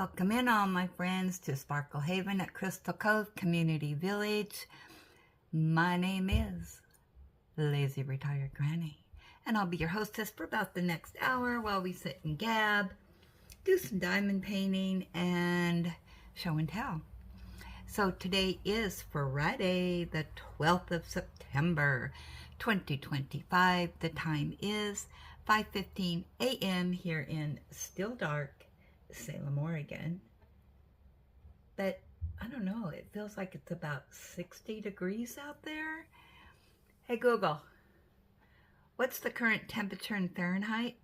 Welcome in all my friends to Sparkle Haven at Crystal Cove Community Village. My name is Lazy Retired Granny, and I'll be your hostess for about the next hour while we sit and gab, do some diamond painting, and show and tell. So today is Friday, the 12th of September, 2025. The time is 5:15 a.m. here in still dark Salem, Oregon. But I don't know, it feels like it's about 60 degrees out there. Hey Google, what's the current temperature in Fahrenheit?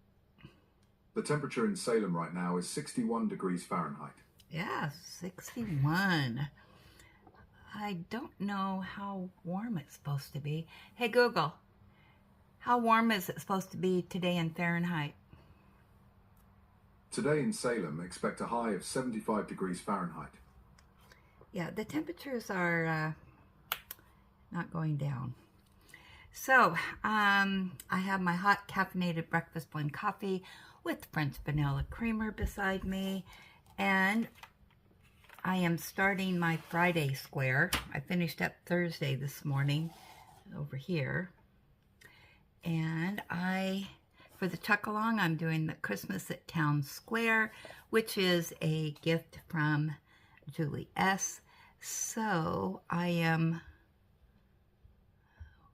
The temperature in Salem right now is 61 degrees Fahrenheit. Yeah, 61. I don't know how warm it's supposed to be. Hey Google, how warm is it supposed to be today in Fahrenheit? Today in Salem, expect a high of 75 degrees Fahrenheit. Yeah, the temperatures are not going down. So, I have my hot caffeinated breakfast blend coffee with French vanilla creamer beside me, and I am starting my Friday square. I finished up Thursday this morning over here, and for the Chuckalong, I'm doing the Christmas at Town Square, which is a gift from Julie S. So I am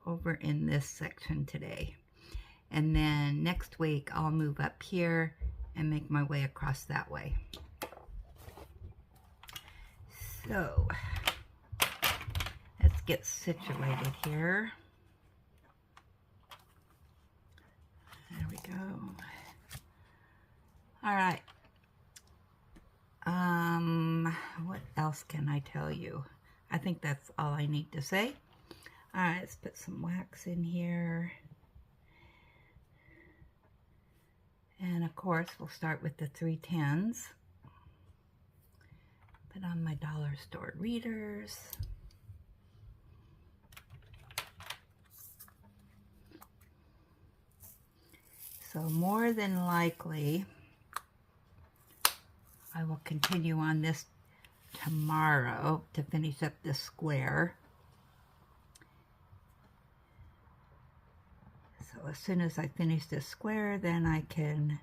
over in this section today. And then next week, I'll move up here and make my way across that way. So let's get situated here. There we go. All right. What else can I tell you? I think that's all I need to say. All right, let's put some wax in here. And of course, we'll start with the 310s. Put on my dollar store readers. So more than likely, I will continue on this tomorrow to finish up this square. So as soon as I finish this square, then I can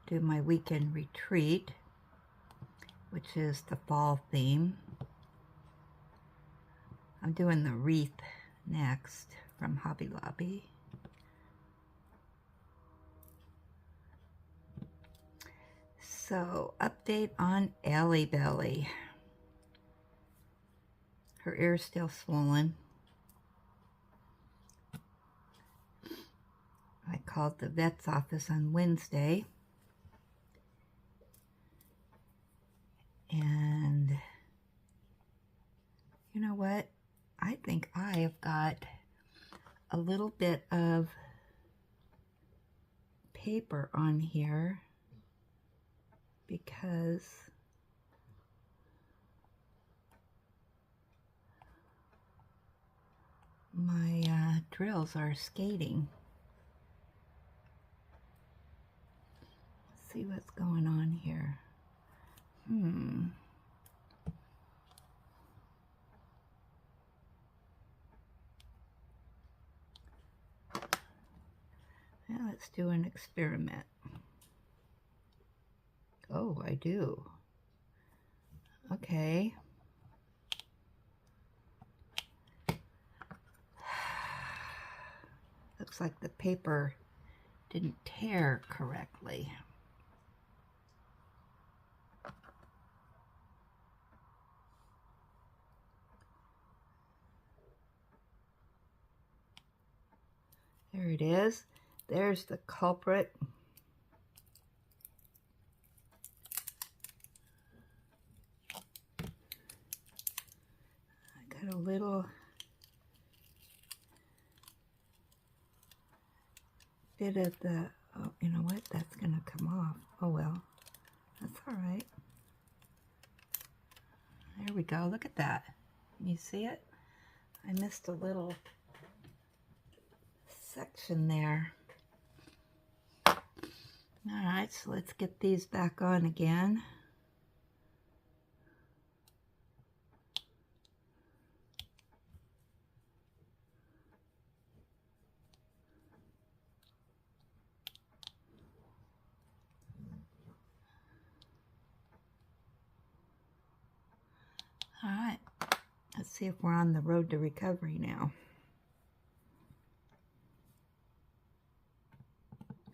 do my weekend retreat, which is the fall theme. I'm doing the wreath next from Hobby Lobby. So, update on Ellie Belly. Her ear's still swollen. I called the vet's office on Wednesday. And you know what? I think I have got a little bit of paper on here because my drills are skating. Let's see what's going on here. Now let's do an experiment. Oh, I do. Okay. Looks like the paper didn't tear correctly. There it is. There's the culprit. I got a little bit of the, oh, you know what? That's going to come off. Oh, well. That's all right. There we go. Look at that. You see it? I missed a little section there. All right, so let's get these back on again. All right, let's see if we're on the road to recovery now.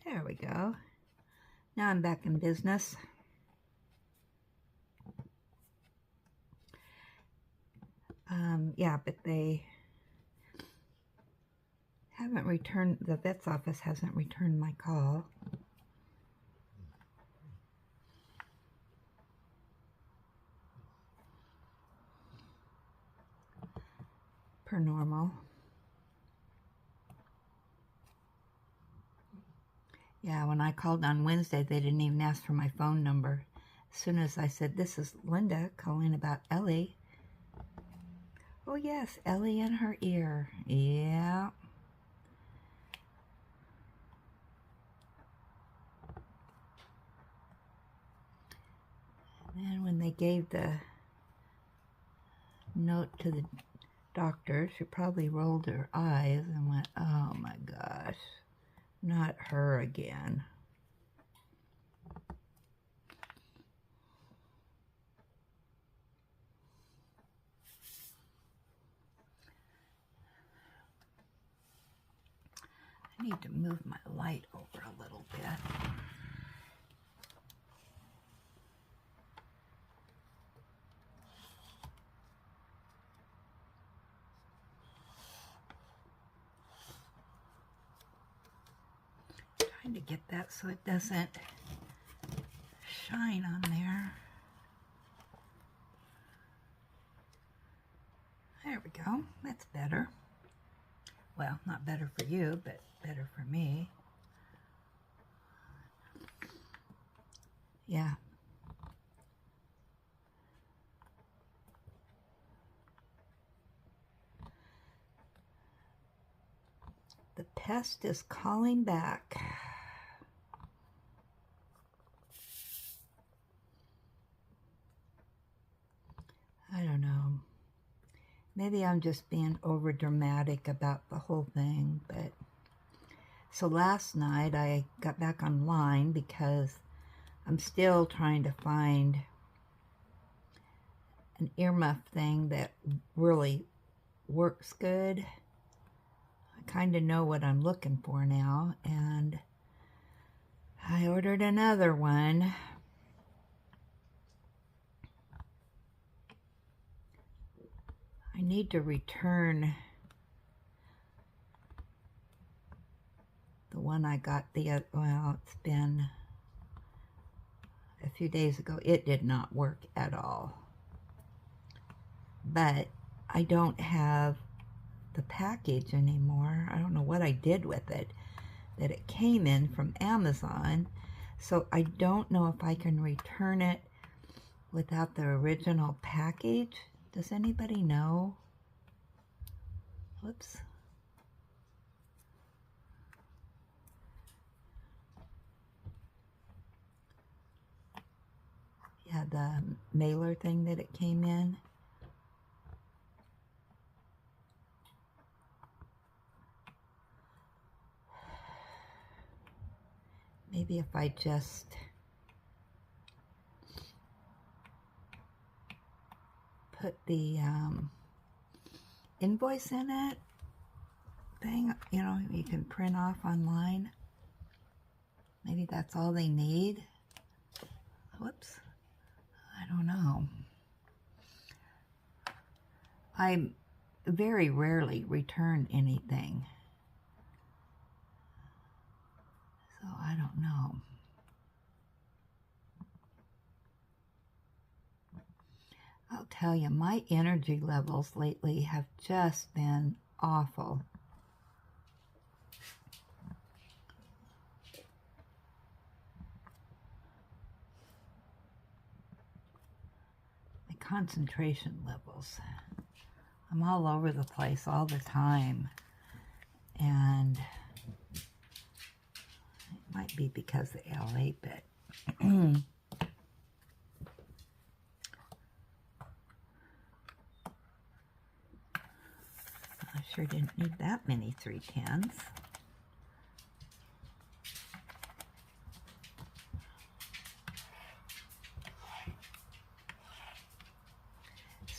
There we go. Now I'm back in business. Yeah, but they haven't returned, the vet's office hasn't returned my call. Per normal. Yeah, when I called on Wednesday, they didn't even ask for my phone number. As soon as I said, this is Linda calling about Ellie. Oh yes, Ellie in her ear. Yeah. And then when they gave the note to the doctor, she probably rolled her eyes and went, oh my gosh, not her again. I need to move my light over a little bit. Trying to get that so it doesn't shine on there. There we go. That's better. Well, not better for you, but better for me. Yeah. The pest is calling back. I don't know. Maybe I'm just being over dramatic about the whole thing, but so last night I got back online because I'm still trying to find an earmuff thing that really works good. I kind of know what I'm looking for now, and I ordered another one. I need to return the one I got well, it's been a few days ago. It did not work at all. But I don't have the package anymore. I don't know what I did with it. That it came in from Amazon. So I don't know if I can return it without the original package. Does anybody know? Whoops. Yeah, the mailer thing that it came in. Maybe if I just put the invoice in it thing, you know, you can print off online. Maybe that's all they need. Whoops. I don't know. I very rarely return anything. So I don't know. I'll tell you, my energy levels lately have just been awful. My concentration levels. I'm all over the place all the time. And it might be because of LA, but I sure didn't need that many 310s.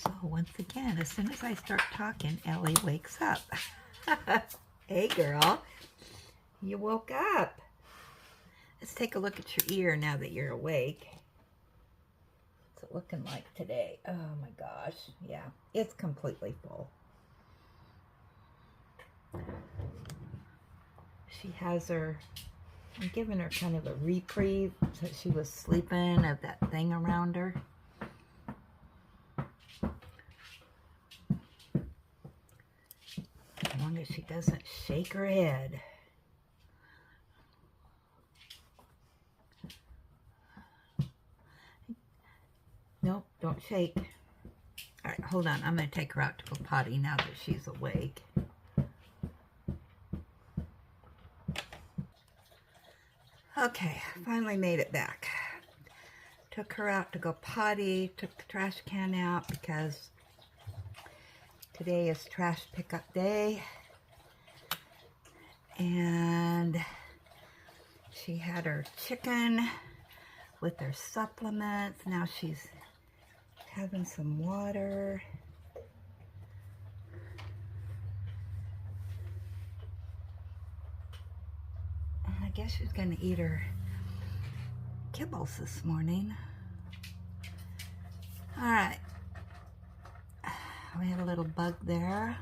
So once again, as soon as I start talking, Ellie wakes up. Hey girl, you woke up. Let's take a look at your ear now that you're awake. What's it looking like today? Oh my gosh, yeah, it's completely full. She has her, I'm giving her kind of a reprieve since she was sleeping of that thing around her. As long as she doesn't shake her head. Nope, don't shake. All right, hold on. I'm going to take her out to go potty now that she's awake. Okay, finally made it back. Took her out to go potty, took the trash can out because today is trash pickup day. And she had her chicken with her supplements. Now she's having some water. And I guess she's gonna eat her kibbles this morning. All right, we had a little bug there.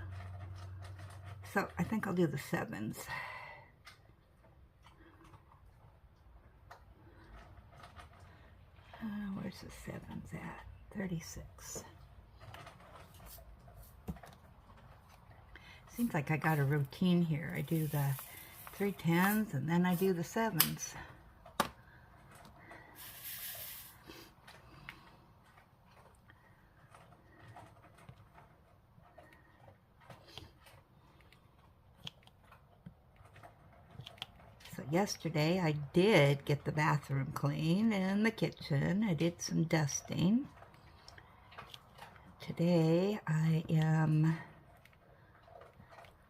So I think I'll do the 7s. Where's the 7s at? 36. Seems like I got a routine here. I do the 3 10s and then I do the 7s. So yesterday I did get the bathroom clean and the kitchen. I did some dusting. Today I am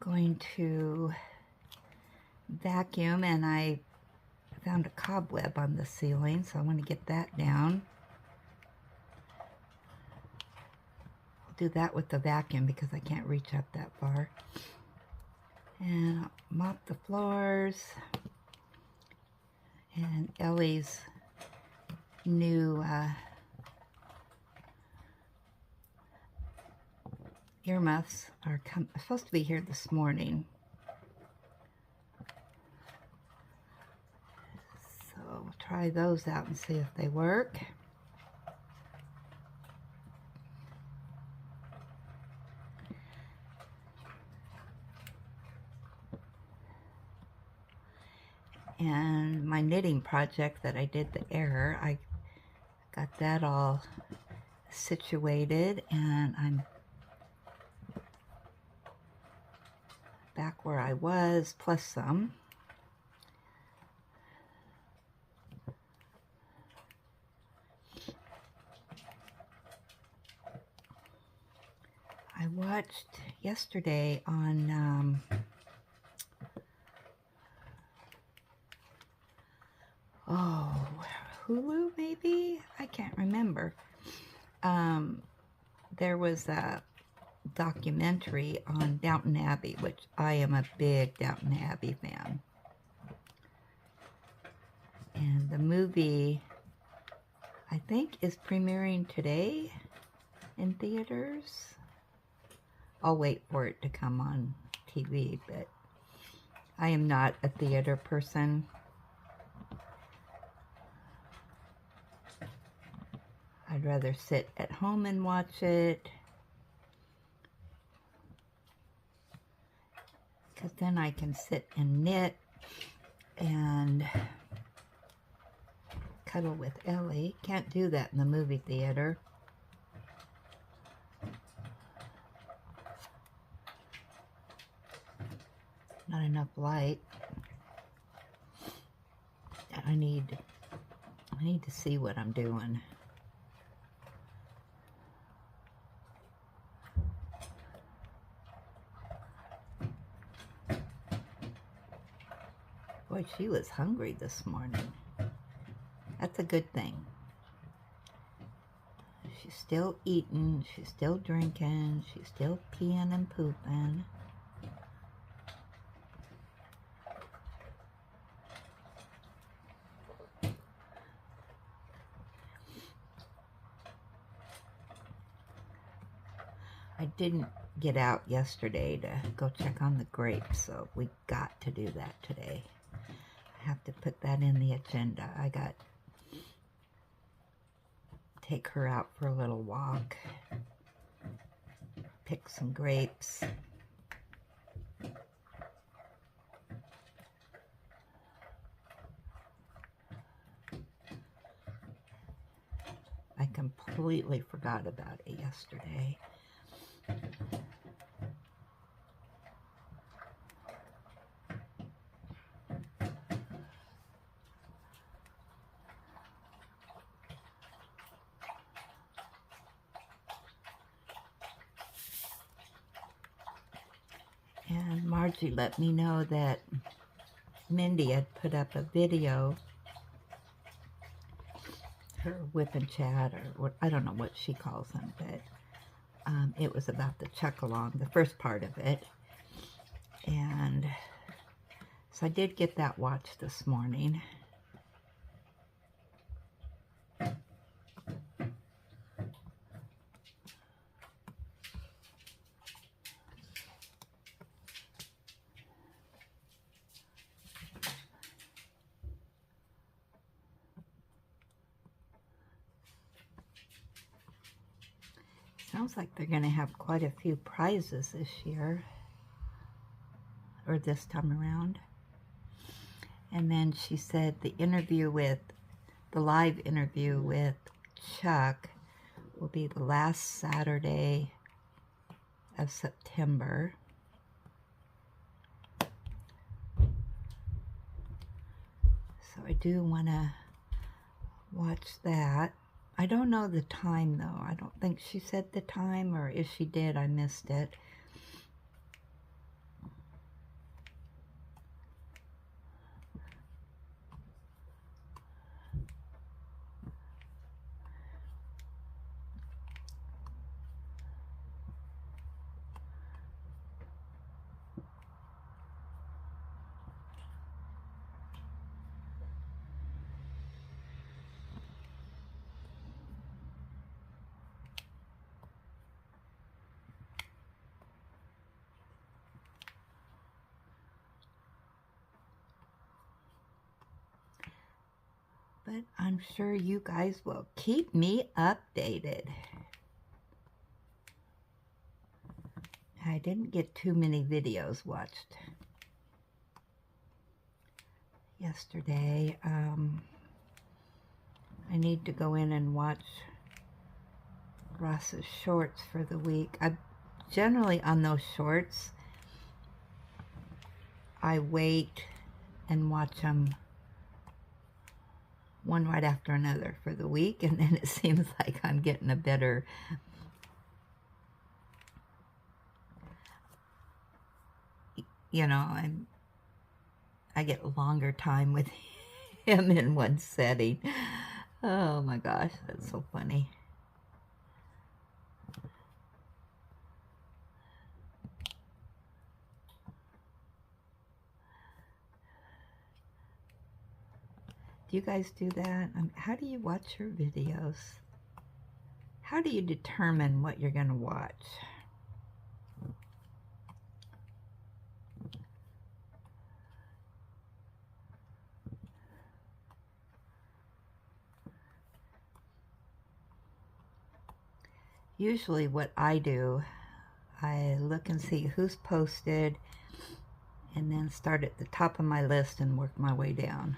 going to vacuum, and I found a cobweb on the ceiling, so I want to get that down. I'll do that with the vacuum because I can't reach up that far. And I'll mop the floors. And Ellie's new earmuffs are supposed to be here this morning. So we'll try those out and see if they work. And my knitting project that I did the error, I got that all situated, and I'm back where I was, plus some. I watched yesterday on Hulu, maybe? I can't remember. There was a documentary on Downton Abbey, which I am a big Downton Abbey fan. And the movie, I think, is premiering today in theaters. I'll wait for it to come on TV, but I am not a theater person. I'd rather sit at home and watch it, because then I can sit and knit and cuddle with Ellie. Can't do that in the movie theater. Not enough light. I need to see what I'm doing. Boy, she was hungry this morning. That's a good thing. She's still eating, she's still drinking, she's still peeing and pooping. I didn't get out yesterday to go check on the grapes, so we got to do that today. I have to put that in the agenda. I got take her out for a little walk, pick some grapes. I completely forgot about it yesterday. And Margie let me know that Mindy had put up a video, her whip and chat, or what, I don't know what she calls them, but it was about the Chuckalong, the first part of it. And so I did get that watched this morning. Sounds like they're going to have quite a few prizes this year, or this time around. And then she said the live interview with Chuck will be the last Saturday of September. So I do want to watch that. I don't know the time, though. I don't think she said the time, or if she did, I missed it. But I'm sure you guys will keep me updated. I didn't get too many videos watched yesterday. I need to go in and watch Ross's shorts for the week. I generally, on those shorts, I wait and watch them one right after another for the week, and then it seems like I'm getting a better I get longer time with him in one setting. Oh my gosh, that's so funny. Do you guys do that? How do you watch your videos? How do you determine what you're going to watch? Usually what I do, I look and see who's posted, and then start at the top of my list and work my way down.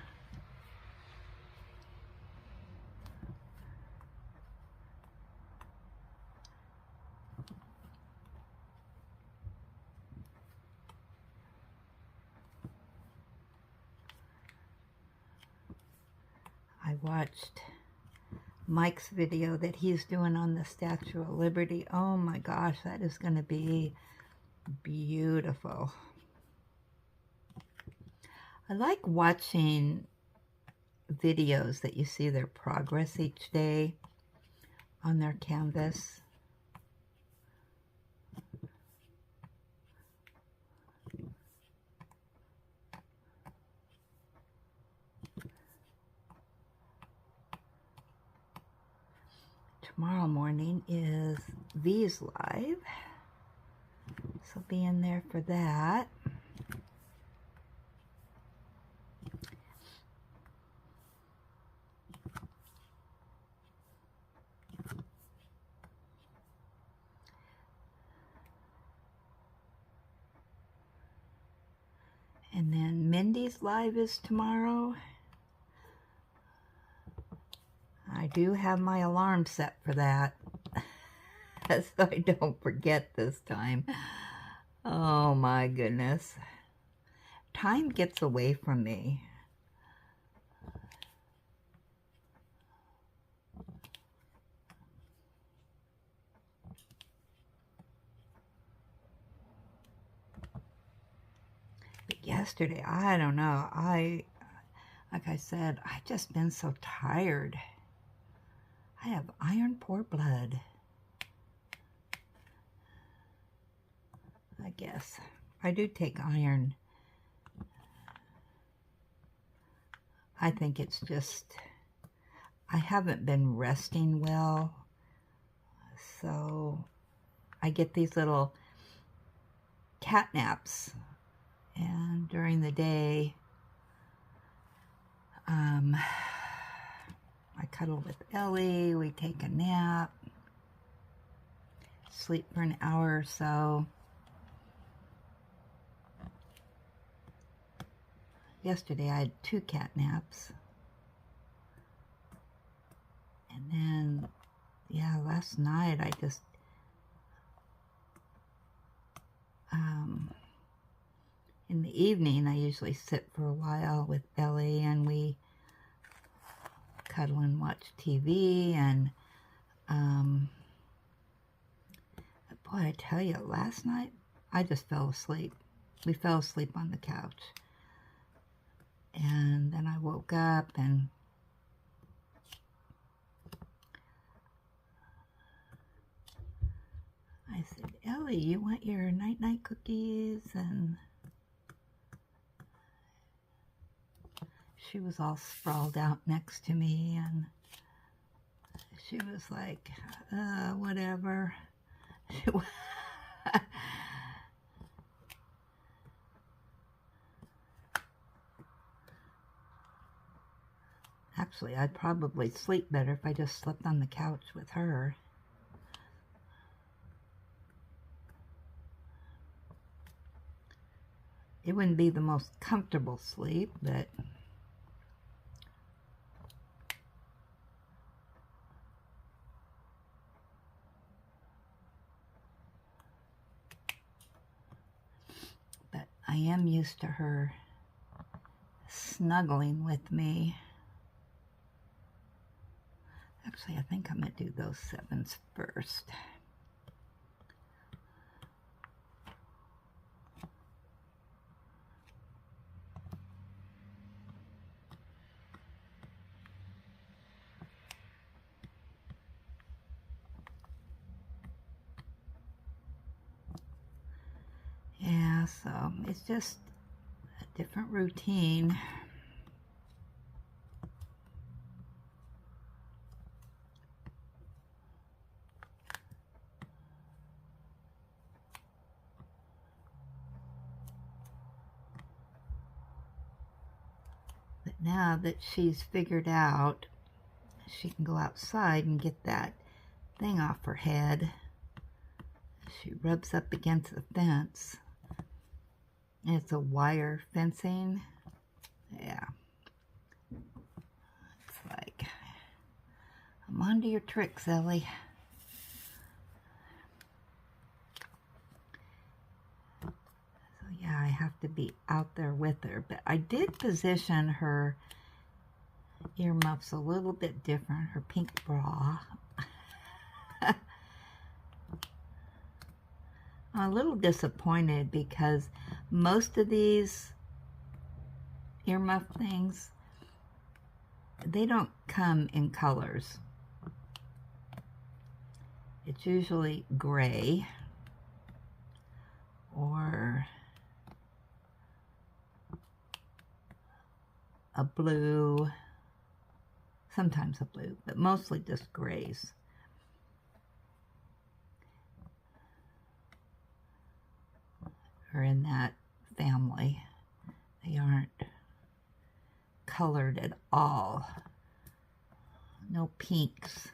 I watched Mike's video that he's doing on the Statue of Liberty. Oh my gosh, that is going to be beautiful. I like watching videos that you see their progress each day. on their canvas. Tomorrow morning is V's Live, so be in there for that. And then Mindy's Live is tomorrow. I do have my alarm set for that, so I don't forget this time. Oh my goodness. Time gets away from me. But yesterday, I don't know. Like I said, I've just been so tired. I have iron poor blood, I guess. I do take iron. I think it's just, I haven't been resting well, so I get these little cat naps, and during the day, I cuddle with Ellie, we take a nap, sleep for an hour or so. Yesterday I had 2 cat naps. And then, yeah, last night I just, in the evening I usually sit for a while with Ellie and we cuddle and watch TV, and boy, I tell you, last night I just fell asleep. We fell asleep on the couch, and then I woke up and I said, Ellie, you want your night-night cookies? And she was all sprawled out next to me, and she was like, whatever. Actually, I'd probably sleep better if I just slept on the couch with her. It wouldn't be the most comfortable sleep, but I am used to her snuggling with me. Actually, I think I'm going to do those 7s first. Yeah, so it's just a different routine. But now that she's figured out she can go outside and get that thing off her head, she rubs up against the fence. And it's a wire fencing. Yeah. It's like, I'm onto your tricks, Ellie. So yeah, I have to be out there with her. But I did position her earmuffs a little bit different. Her pink bra. I'm a little disappointed because most of these earmuff things, they don't come in colors. It's usually gray or a blue, sometimes a blue, but mostly just grays. Are in that family. They aren't colored at all. No pinks.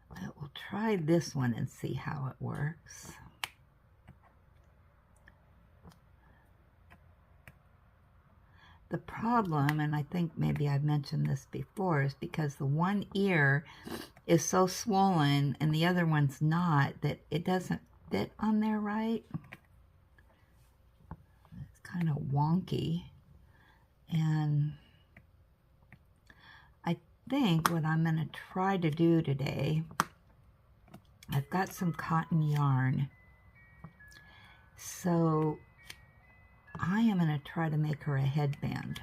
But we'll try this one and see how it works. The problem, and I think maybe I've mentioned this before, is because the one ear is so swollen and the other one's not, that it doesn't fit on there right. It's kind of wonky. And I think what I'm going to try to do today, I've got some cotton yarn. So I am going to try to make her a headband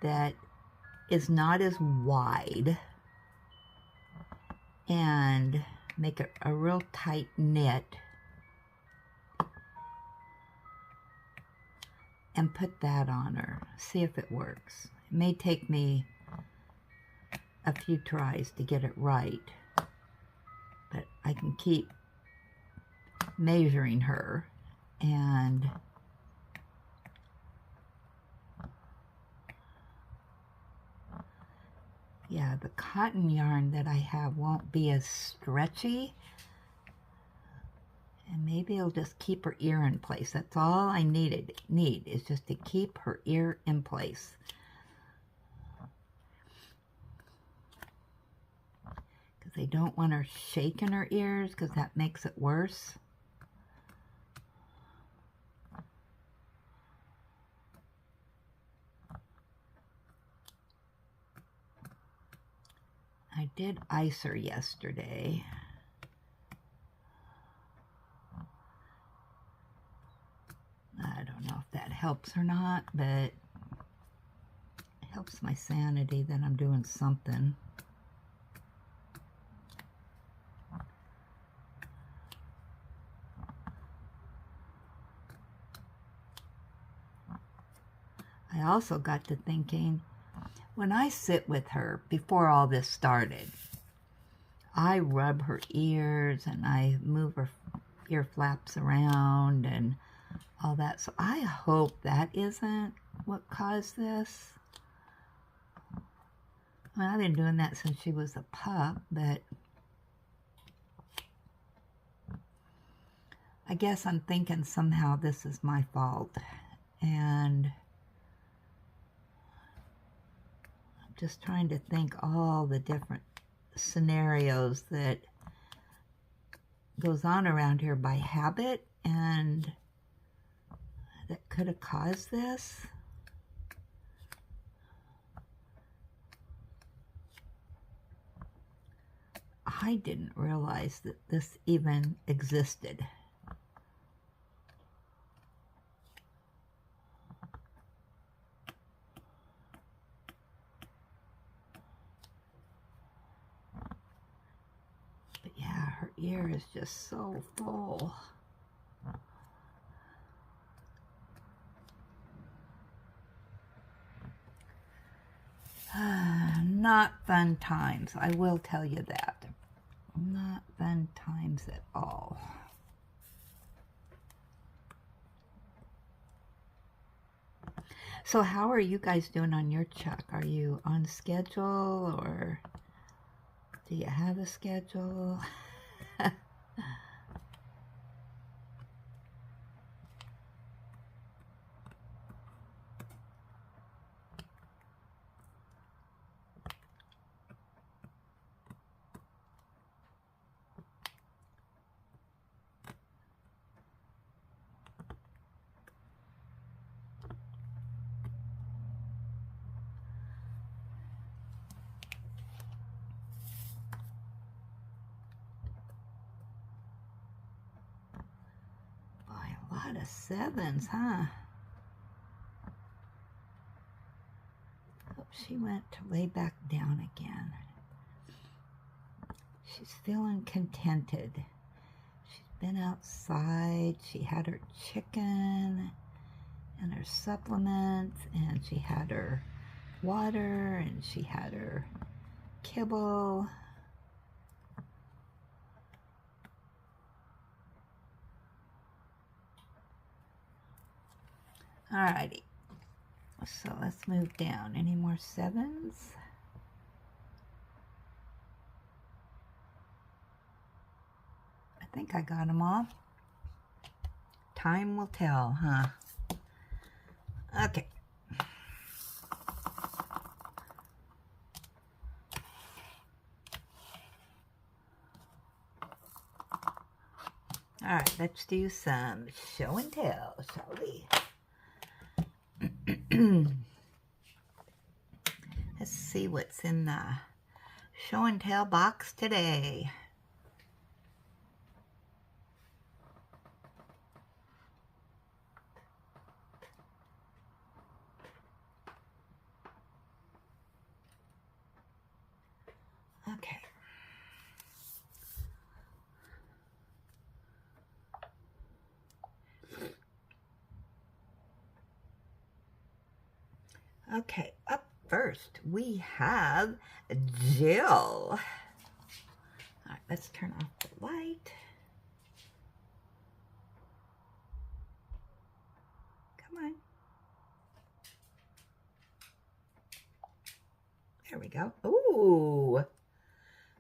that is not as wide and make it a real tight knit and put that on her. See if it works. It may take me a few tries to get it right, but I can keep measuring her. And yeah, the cotton yarn that I have won't be as stretchy, and maybe it'll just keep her ear in place. That's all I need is just to keep her ear in place. Because I don't want her shaking her ears, because that makes it worse. I did ice her yesterday. I don't know if that helps or not, but it helps my sanity that I'm doing something. I also got to thinking, when I sit with her, before all this started, I rub her ears and I move her ear flaps around and all that. So I hope that isn't what caused this. Well, I've been doing that since she was a pup, but I guess I'm thinking somehow this is my fault. And I'm just trying to think all the different scenarios that goes on around here by habit and that could have caused this. I didn't realize that this even existed. But yeah, her ear is just so full. Not fun times, I will tell you that. Not fun times at all. So how are you guys doing on your Chuck? Are you on schedule, or do you have a schedule? A lot of sevens, huh? Oh, she went to lay back down again. She's feeling contented. She's been outside. She had her chicken and her supplements, and she had her water, and she had her kibble. Alrighty, so let's move down. Any more sevens? I think I got them all. Time will tell, huh? Okay. All right, let's do some show and tell, shall we? Let's see what's in the show and tell box today. Okay. Okay, up first we have Jill. All right, let's turn off the light. Come on. There we go. Ooh,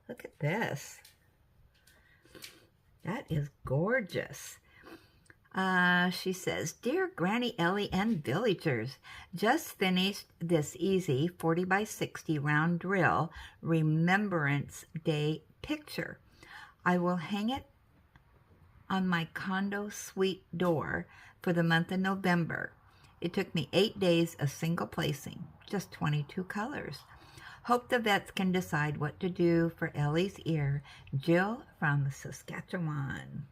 look at this. That is gorgeous. She says, Dear Granny, Ellie, and villagers, just finished this easy 40 by 60 round drill Remembrance Day picture. I will hang it on my condo suite door for the month of November. It took me 8 days of single placing, just 22 colors. Hope the vets can decide what to do for Ellie's ear. Jill from Saskatchewan.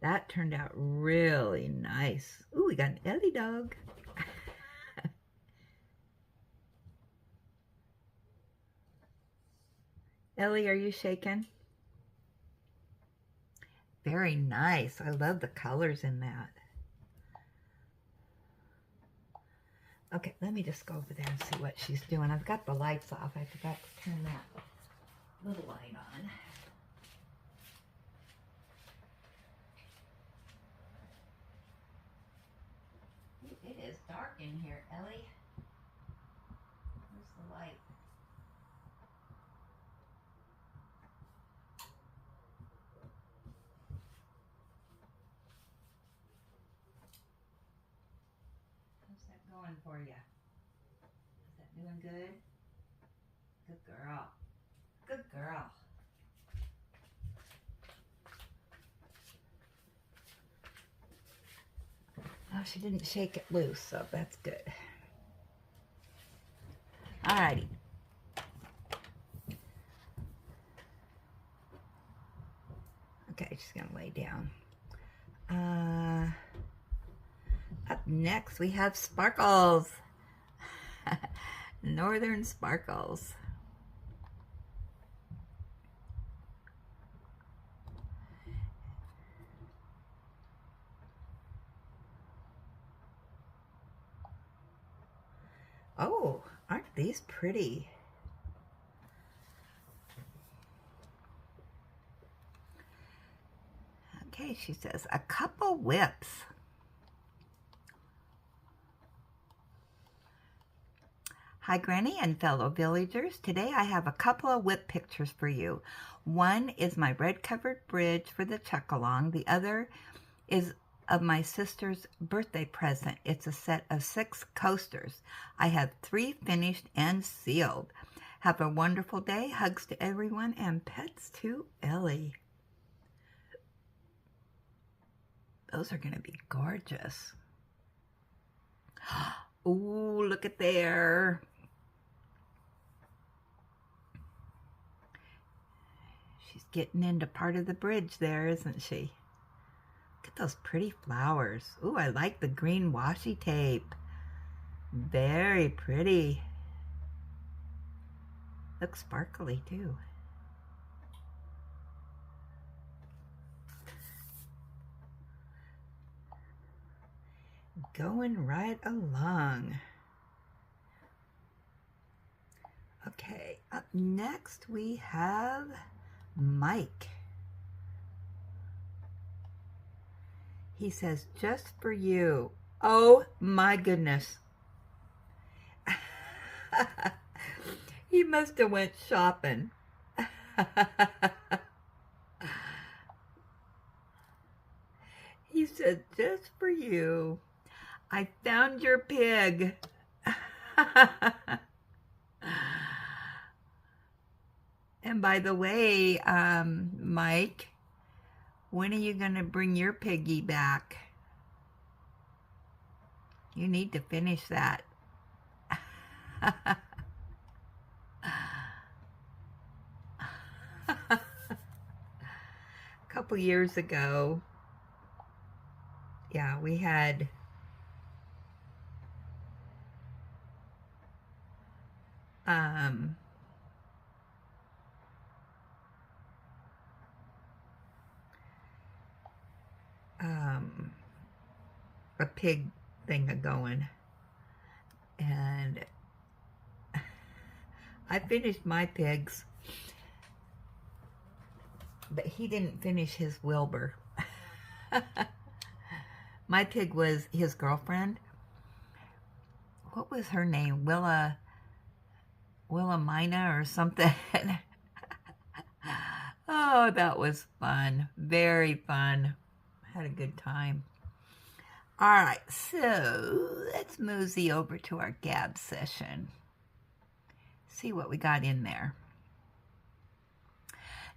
That turned out really nice. Ooh, we got an Ellie dog. Ellie, are you shaking? Very nice. I love the colors in that. Okay, let me just go over there and see what she's doing. I've got the lights off. I forgot to turn that little light on. It is dark in here, Ellie. Where's the light? How's that going for you? Is that doing good? Good girl. Good girl. Oh, she didn't shake it loose, so that's good. Alrighty. Okay, she's gonna lay down. Up next, we have Sparkles. Northern Sparkles. Oh, aren't these pretty? Okay, she says, a couple whips. Hi, Granny and fellow villagers. Today I have a couple of whip pictures for you. One is my red-covered bridge for the Chuckalong. The other is of my sister's birthday present. It's a set of 6 coasters. I have 3 finished and sealed. Have a wonderful day. Hugs to everyone and pets to Ellie. Those are going to be gorgeous. Ooh, look at there. She's getting into part of the bridge there, isn't she? Look at those pretty flowers. Ooh, I like the green washi tape. Very pretty. Looks sparkly too. Going right along. Okay, up next we have Mike. He says, just for you. Oh my goodness. He must have went shopping. He said, just for you. I found your pig. And by the way, Mike, when are you going to bring your piggy back? You need to finish that. A couple years ago, yeah, we had a pig thing going, and I finished my pigs, but he didn't finish his Wilbur. My pig was his girlfriend. What was her name? Wilhelmina or something. Oh, that was fun. Very fun. Had a good time. All right, so let's mosey over to our gab session. See what we got in there.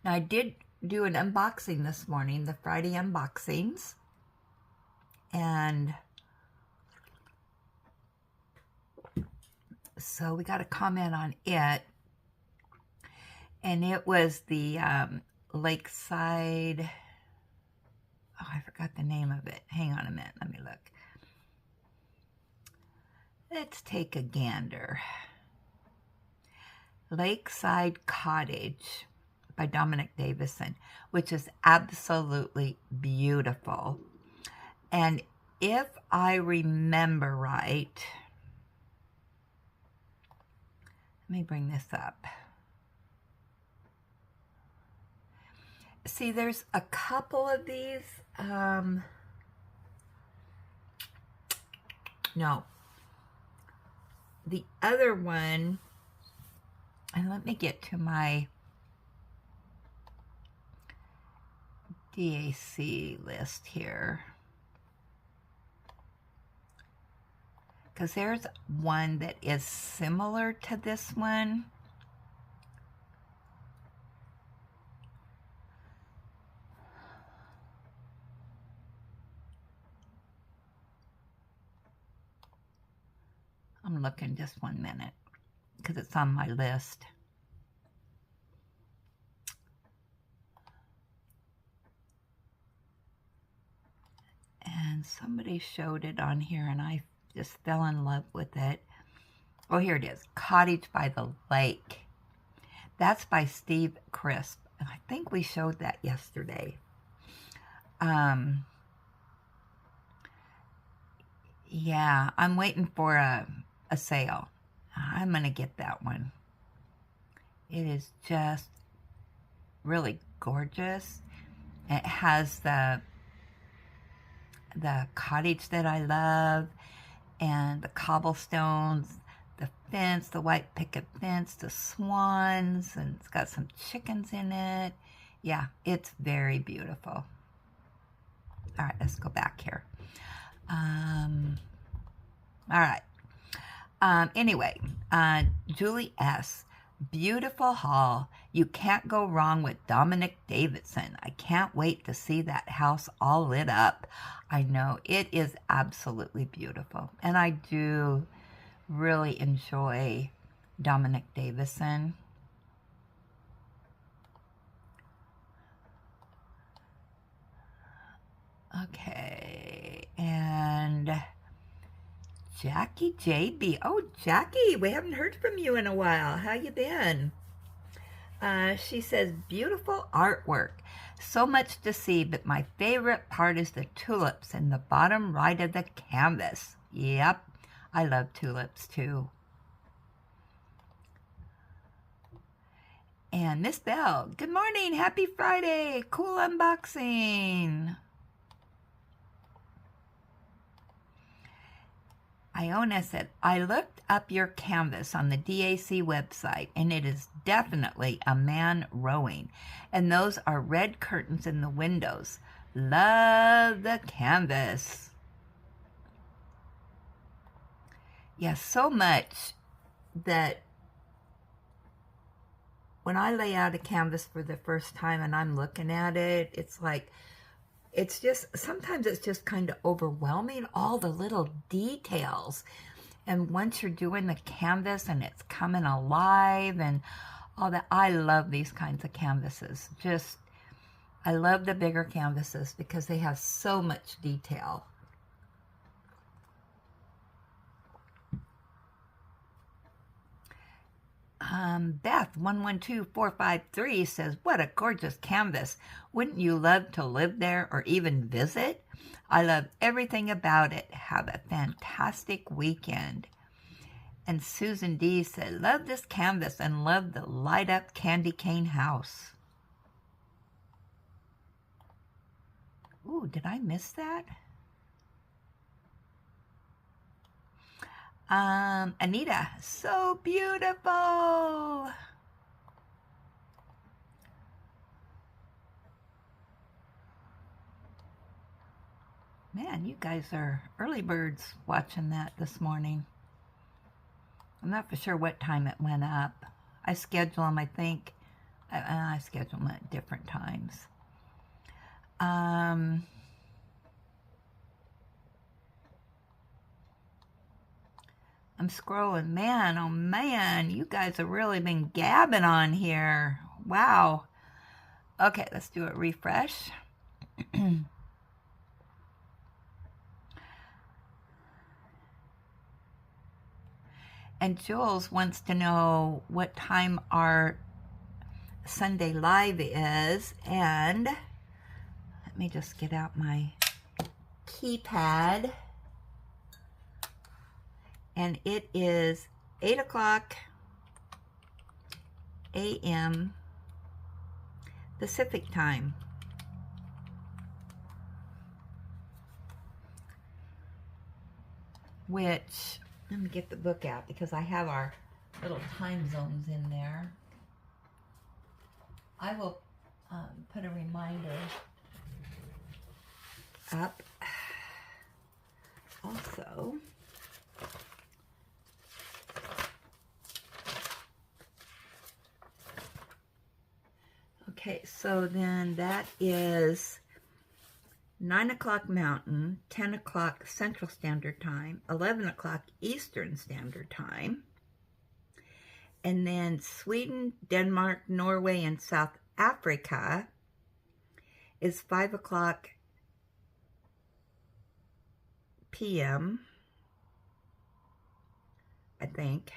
Now, I did do an unboxing this morning, the Friday unboxings. And so we got a comment on it. And it was the Lakeside... Oh, I forgot the name of it. Hang on a minute. Let me look. Let's take a gander. Lakeside Cottage by Dominic Davison, which is absolutely beautiful. And if I remember right, let me bring this up. See, there's a couple of these. No. The other one, and let me get to my DAC list here. Because there's one that is similar to this one. I'm looking just 1 minute because it's on my list. And somebody showed it on here and I just fell in love with it. Oh, here it is. Cottage by the Lake. That's by Steve Crisp. And I think we showed that yesterday. Yeah, I'm waiting for a sale. I'm going to get that one. It is just really gorgeous. It has the cottage that I love and the cobblestones, the fence, the white picket fence, the swans, and it's got some chickens in it. Yeah, it's very beautiful. All right, let's go back here. All right. Anyway, Julie S. Beautiful haul. You can't go wrong with Dominic Davison. I can't wait to see that house all lit up. I know it is absolutely beautiful. And I do really enjoy Dominic Davison. Okay, and Jackie JB. Oh, Jackie, we haven't heard from you in a while. How you been? She says, beautiful artwork. So much to see, but my favorite part is the tulips in the bottom right of the canvas. Yep, I love tulips too. And Miss Bell, good morning, happy Friday, cool unboxing. Iona said, I looked up your canvas on the DAC website, and it is definitely a man rowing. And those are red curtains in the windows. Love the canvas. Yes, so much that when I lay out a canvas for the first time and I'm looking at it, it's like, it's just, sometimes it's just kind of overwhelming, all the little details. And once you're doing the canvas and it's coming alive and all that, I love these kinds of canvases. Just, I love the bigger canvases because they have so much detail. Beth 112453 says, what a gorgeous canvas. Wouldn't you love to live there or even visit? I love everything about it. Have a fantastic weekend. And Susan D said, love this canvas and love the light up candy cane house. Ooh, did I miss that? Anita, so beautiful. Man, you guys are early birds watching that this morning. I'm not for sure what time it went up. I schedule them, I think. I schedule them at different times. I'm scrolling. Man, oh man, you guys have really been gabbing on here. Wow. Okay, let's do a refresh. And Jules wants to know what time our Sunday live is. And let me just get out my keypad. And it is 8 o'clock a.m. Pacific time. Which, let me get the book out because I have our little time zones in there. I will put a reminder up also. Okay, so then that is 9 o'clock Mountain, 10 o'clock Central Standard Time, 11 o'clock Eastern Standard Time. And then Sweden, Denmark, Norway, and South Africa is 5 o'clock p.m., I think.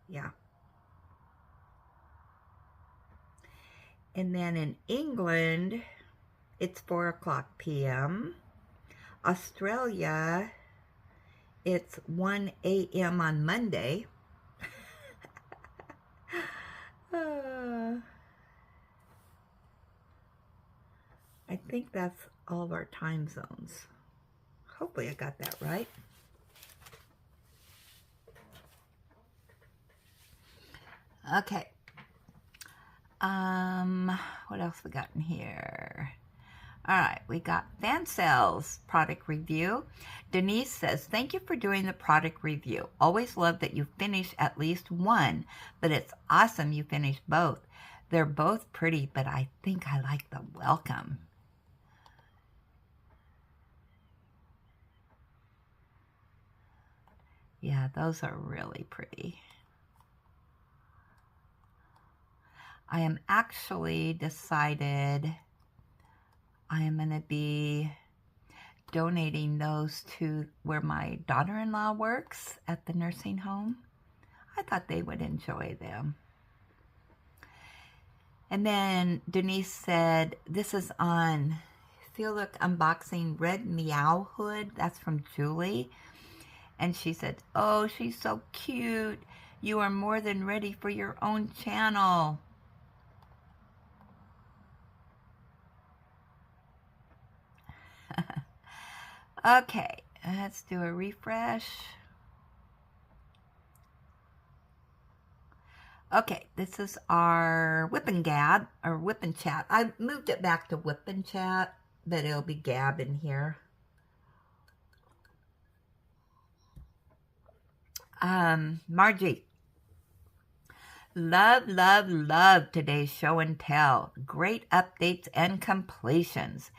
Yeah. And then in England, it's 4 o'clock p.m. Australia, it's 1 a.m. on Monday. I think that's all of our time zones. Hopefully I got that right. Okay. What else we got in here? All right, we got Fan Sales product review. Denise says, thank you for doing the product review. Always love that you finish at least one, but it's awesome you finished both. They're both pretty, but I think I like the welcome. Yeah, those are really pretty. I am actually decided I am going to be donating those to where my daughter-in-law works at the nursing home. I thought they would enjoy them. And then Denise said, this is on Feel Look Unboxing Red Meow Hood. That's from Julie. And she said, oh, she's so cute. You are more than ready for your own channel. Okay, let's do a refresh. Okay, this is our Whip and Gab, or Whip and Chat. I moved it back to Whip and Chat, but it'll be Gab in here. Margie. Love, love, love today's show and tell. Great updates and completions.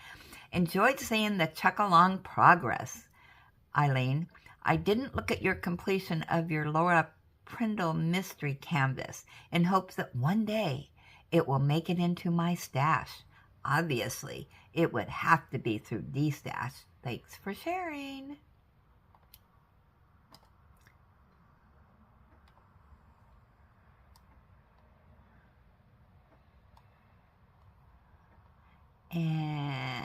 Enjoyed seeing the Chuckalong progress. Eileen, I didn't look at your completion of your Laura Prindle mystery canvas in hopes that one day it will make it into my stash. Obviously, it would have to be through D-Stash. Thanks for sharing. And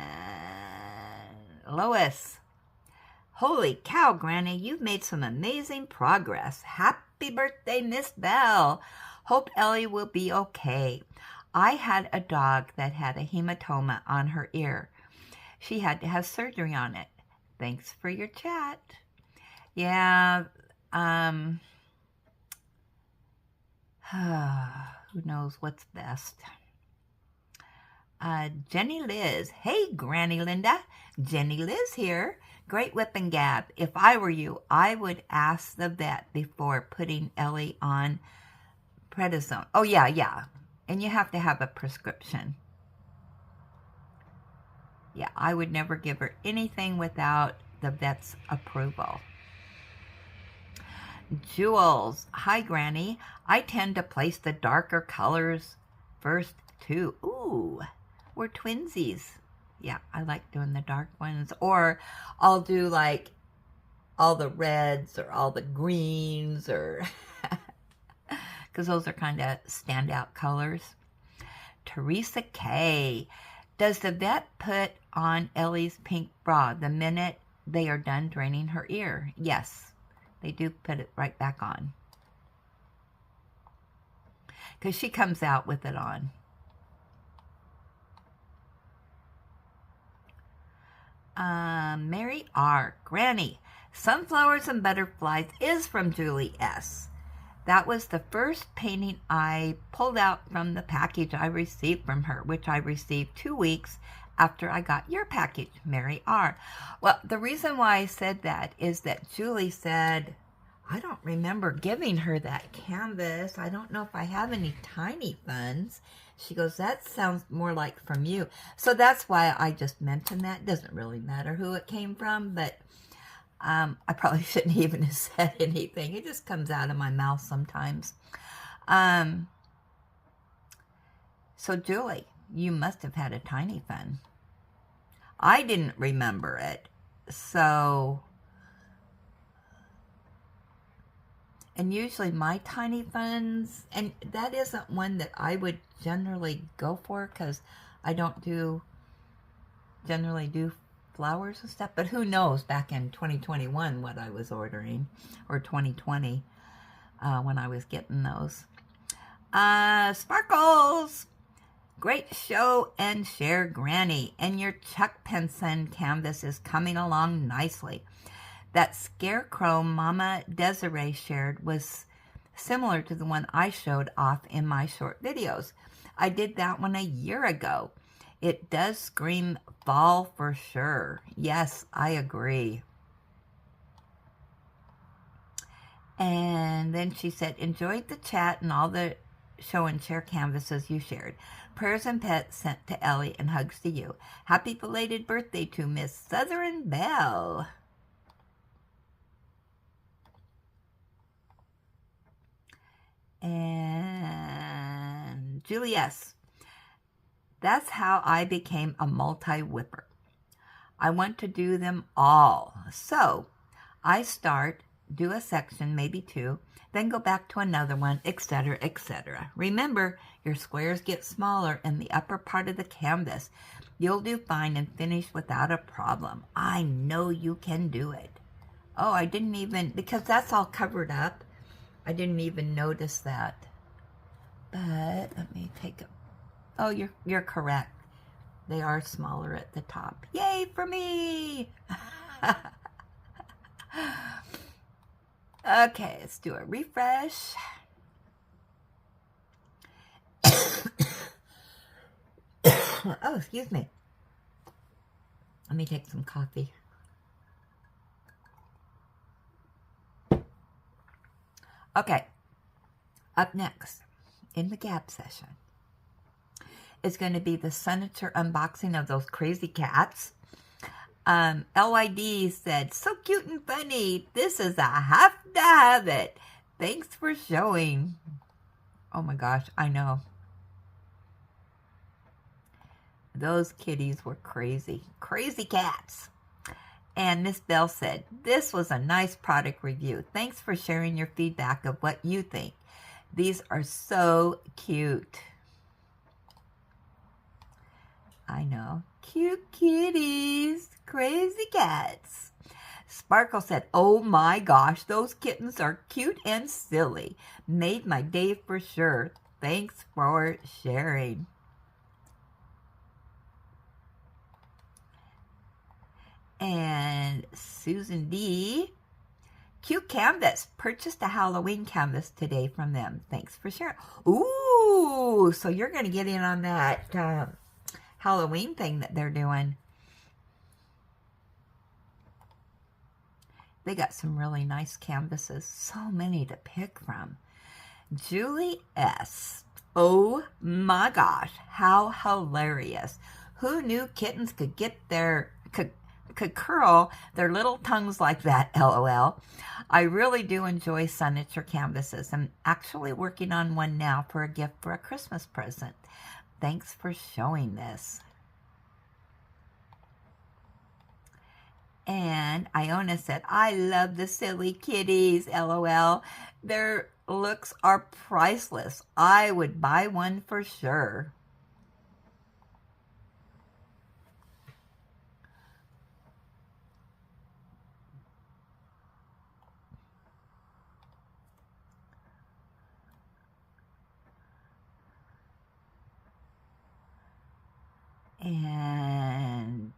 Lois. Holy cow, Granny, you've made some amazing progress. Happy birthday, Miss Belle. Hope Ellie will be okay. I had a dog that had a hematoma on her ear. She had to have surgery on it. Thanks for your chat. Yeah, who knows what's best. Jenny Liz. Hey, Granny Linda. Jenny Liz here. Great Whip and Gab. If I were you, I would ask the vet before putting Ellie on prednisone. Oh, yeah. And you have to have a prescription. Yeah, I would never give her anything without the vet's approval. Jules. Hi, Granny. I tend to place the darker colors first, too. Ooh, we're twinsies. Yeah, I like doing the dark ones. Or I'll do like all the reds or all the greens, or because those are kind of standout colors. Teresa K. Does the vet put on Ellie's pink bra the minute they are done draining her ear? Yes, they do put it right back on. Because she comes out with it on. Mary R. Granny, Sunflowers and Butterflies is from Julie S. That was the first painting I pulled out from the package I received from her, which I received 2 weeks after I got your package, Mary R. Well, the reason why I said that is that Julie said, I don't remember giving her that canvas. I don't know if I have any tiny funds. She goes, that sounds more like from you. So that's why I just mentioned that. It doesn't really matter who it came from, but I probably shouldn't even have said anything. It just comes out of my mouth sometimes. So Julie, you must have had a tiny fund. I didn't remember it. So, and usually my tiny funds, and that isn't one that I would generally go for because I don't generally do flowers and stuff, but who knows back in 2021 what I was ordering, or 2020 when I was getting those. Sparkles! Great show and share, Granny, and your Chuck Penson canvas is coming along nicely. That scarecrow Mama Desiree shared was similar to the one I showed off in my short videos. I did that one a year ago. It does scream fall for sure. Yes, I agree. And then she said, enjoyed the chat and all the show and share canvases you shared. Prayers and pets sent to Ellie and hugs to you. Happy belated birthday to Miss Southern Belle. And Julie S. That's how I became a multi-whipper. I want to do them all. So I start, do a section, maybe two, then go back to another one, etc., etc. Remember, your squares get smaller in the upper part of the canvas. You'll do fine and finish without a problem. I know you can do it. Oh, I didn't even, because that's all covered up, I didn't even notice that. But let me take a, oh, you're correct. They are smaller at the top. Yay for me! Okay, let's do a refresh. Oh, excuse me. Let me take some coffee. Okay, up next in the gap session is going to be the Senator unboxing of those crazy cats. LYD said, so cute and funny. This is a have to have it. Thanks for showing. Oh my gosh, I know. Those kitties were crazy. Crazy cats. And Miss Bell said, this was a nice product review. Thanks for sharing your feedback of what you think. These are so cute. I know. Cute kitties. Crazy cats. Sparkle said, oh my gosh, those kittens are cute and silly. Made my day for sure. Thanks for sharing. And Susan D. Cute canvas. Purchased a Halloween canvas today from them. Thanks for sharing. Ooh, so you're going to get in on that Halloween thing that they're doing. They got some really nice canvases. So many to pick from. Julie S. Oh my gosh, how hilarious. Who knew kittens could get their... could curl their little tongues like that, LOL. I really do enjoy Senator canvases. I'm actually working on one now for a gift for a Christmas present. Thanks for showing this. And Iona said, I love the silly kitties, LOL. Their looks are priceless. I would buy one for sure. And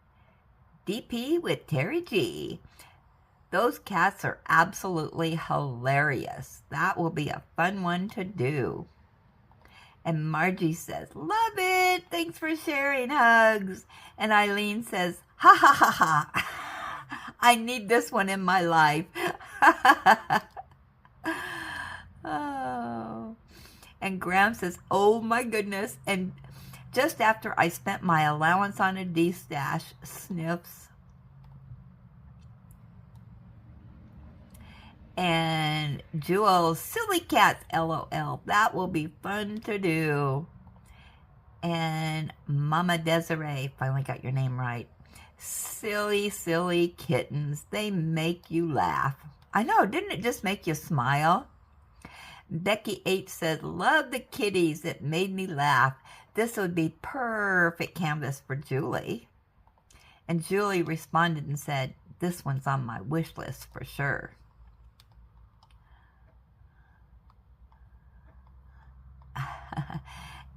DP with Terry G. Those cats are absolutely hilarious. That will be a fun one to do. And Margie says, love it. Thanks for sharing. Hugs. And Eileen says, ha ha ha ha. I need this one in my life. Oh. And Graham says, oh my goodness. And just after I spent my allowance on a D-stash, sniffs. And Jewel's silly cats, LOL. That will be fun to do. And Mama Desiree, finally got your name right. Silly, silly kittens. They make you laugh. I know, didn't it just make you smile? Becky H said, love the kitties. It made me laugh. This would be perfect canvas for Julie. And Julie responded and said, this one's on my wish list for sure.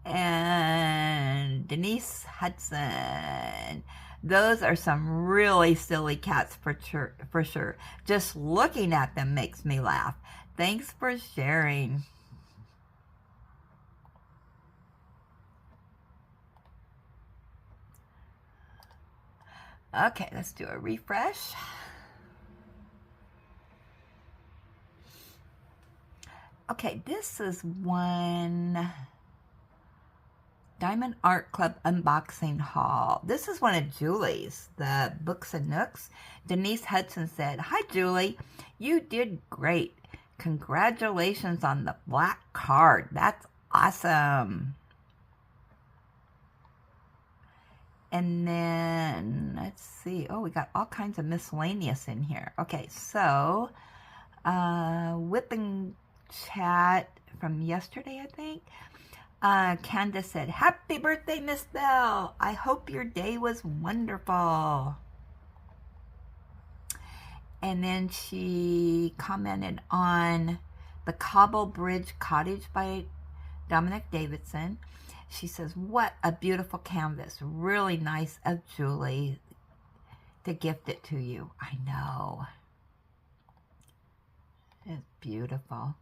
And Denise Hudson. Those are some really silly cats for sure. Just looking at them makes me laugh. Thanks for sharing. Okay, let's do a refresh. Okay, this is one Diamond Art Club unboxing haul. This is one of Julie's, the Books and Nooks. Denise Hudson said, hi, Julie. You did great. Congratulations on the black card. That's awesome. And then, let's see. Oh, we got all kinds of miscellaneous in here. Okay, so, whipping chat from yesterday, I think. Candace said, "Happy birthday, Miss Bell. I hope your day was wonderful." And then she commented on the Cobble Bridge Cottage by Dominic Davidson. She says, "What a beautiful canvas. Really nice of Julie to gift it to you." I know. It's beautiful.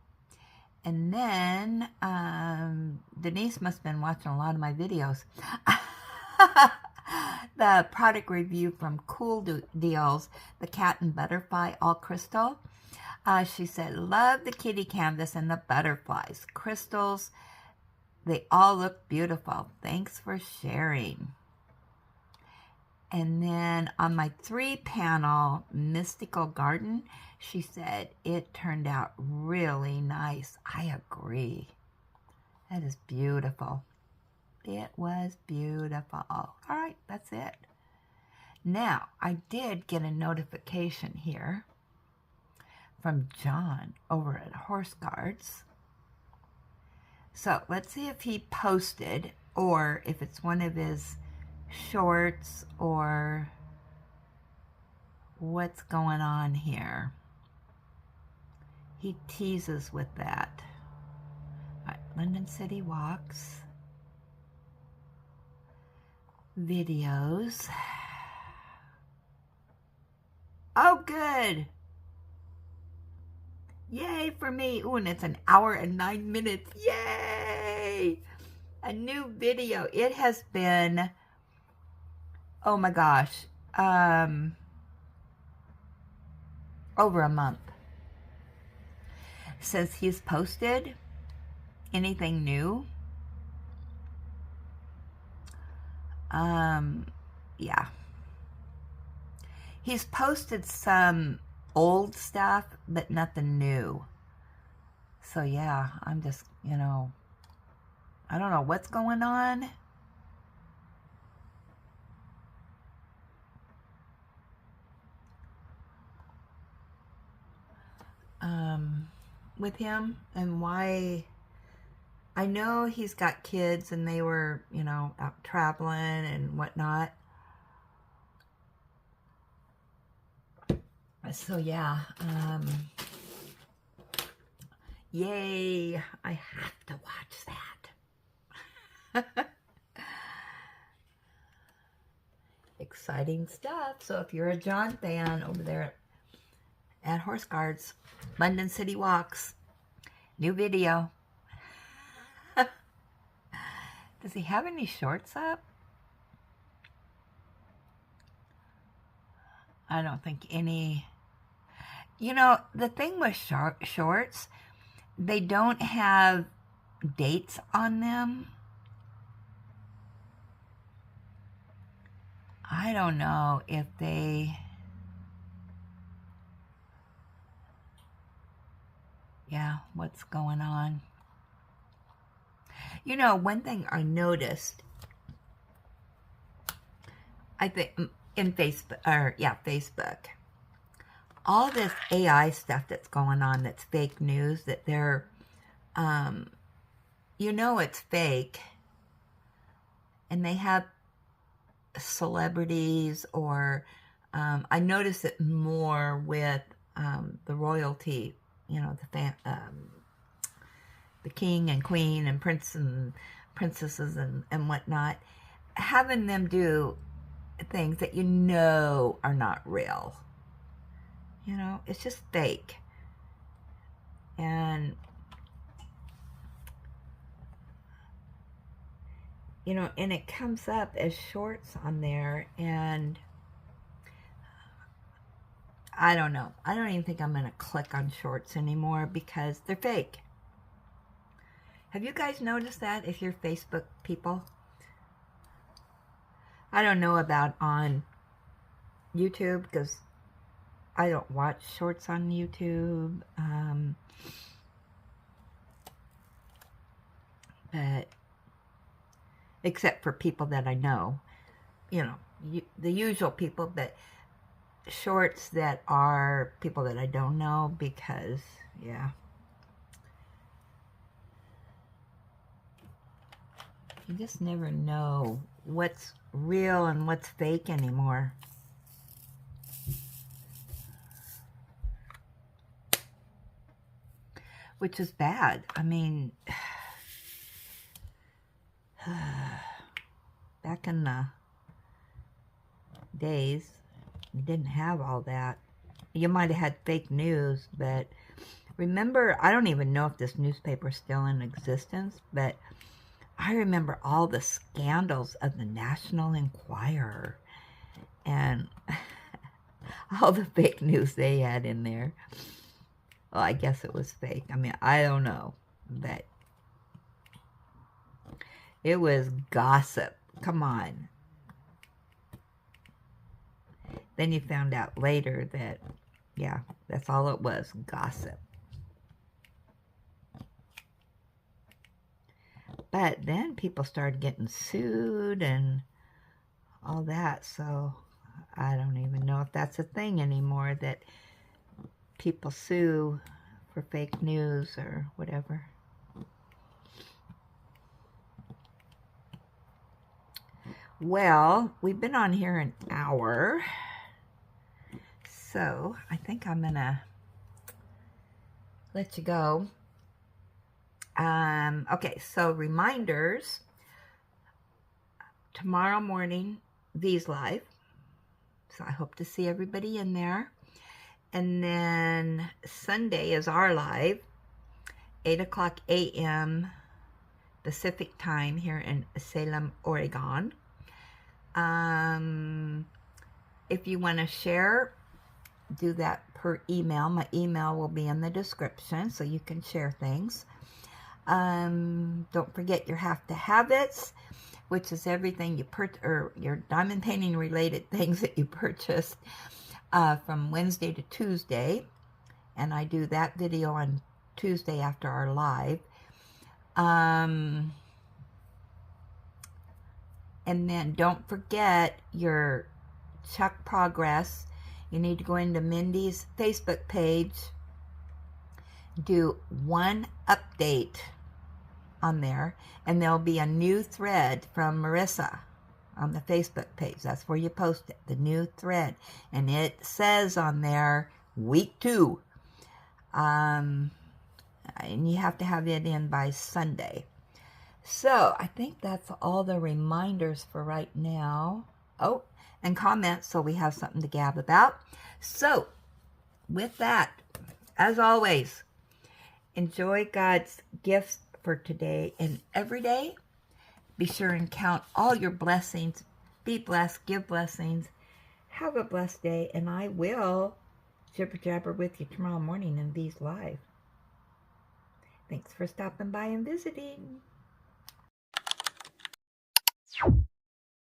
And then Denise must have been watching a lot of my videos. The product review from Cool Deals, the Cat and Butterfly All Crystal. She said, "Love the kitty canvas and the butterflies. Crystals, they all look beautiful. Thanks for sharing." And then on my 3-panel Mystical Garden, she said, "It turned out really nice." I agree. That is beautiful. It was beautiful. All right, that's it. Now, I did get a notification here from John over at Horse Guards. So let's see if he posted or if it's one of his shorts or what's going on here. He teases with that. All right, London City Walks. Videos. Oh, good. Yay for me. Ooh, and it's an hour and 9 minutes. Yay! A new video. It has been, oh my gosh, over a month since he's posted anything new. Yeah. He's posted some old stuff, but nothing new. So yeah, I'm just, I don't know what's going on. With him and why. I know he's got kids and they were, out traveling and whatnot. So yeah, yay, I have to watch that. Exciting stuff. So if you're a John fan over there at Horse Guards, London City Walks, new video. Does he have any shorts up? I don't think any. The thing with shorts, they don't have dates on them. I don't know if they... Yeah, what's going on? One thing I noticed, I think in Facebook, all this AI stuff that's going on that's fake news, that they're, it's fake, and they have celebrities or, I notice it more with the royalty, the king and queen and prince and princesses and whatnot, having them do things that are not real. It's just fake. And, and it comes up as shorts on there, and I don't know. I don't even think I'm going to click on shorts anymore because they're fake. Have you guys noticed that if you're Facebook people? I don't know about on YouTube because I don't watch shorts on YouTube. But except for people that I know. you know, the usual people, but shorts that are people that I don't know because, yeah. You just never know what's real and what's fake anymore. Which is bad. I mean, back in the days, you didn't have all that. You might have had fake news, but remember, I don't even know if this newspaper is still in existence, but I remember all the scandals of the National Enquirer and all the fake news they had in there. Well, I guess it was fake. I mean, I don't know, but it was gossip. Come on. Then you found out later that, yeah, that's all it was, gossip. But then people started getting sued and all that, so I don't even know if that's a thing anymore, that people sue for fake news or whatever. Well, we've been on here an hour, so I think I'm gonna let you go. Okay, so reminders. Tomorrow morning, V's Live. So I hope to see everybody in there. And then Sunday is our live, 8 o'clock a.m. Pacific time here in Salem, Oregon. If you want to share, do that per email. My email will be in the description so you can share things. Don't forget your Have to Habits, which is everything you or your diamond painting related things that you purchased from Wednesday to Tuesday. And I do that video on Tuesday after our live. And then don't forget your Chuck progress. You need to go into Mindy's Facebook page, do one update on there, and there'll be a new thread from Marissa on the Facebook page. That's where you post it, the new thread. And it says on there, week 2. And you have to have it in by Sunday. So I think that's all the reminders for right now. Oh, and comments so we have something to gab about. So with that, as always, enjoy God's gifts for today and every day. Be sure and count all your blessings. Be blessed, give blessings. Have a blessed day, and I will jibber jabber with you tomorrow morning in V's Live. Thanks for stopping by and visiting.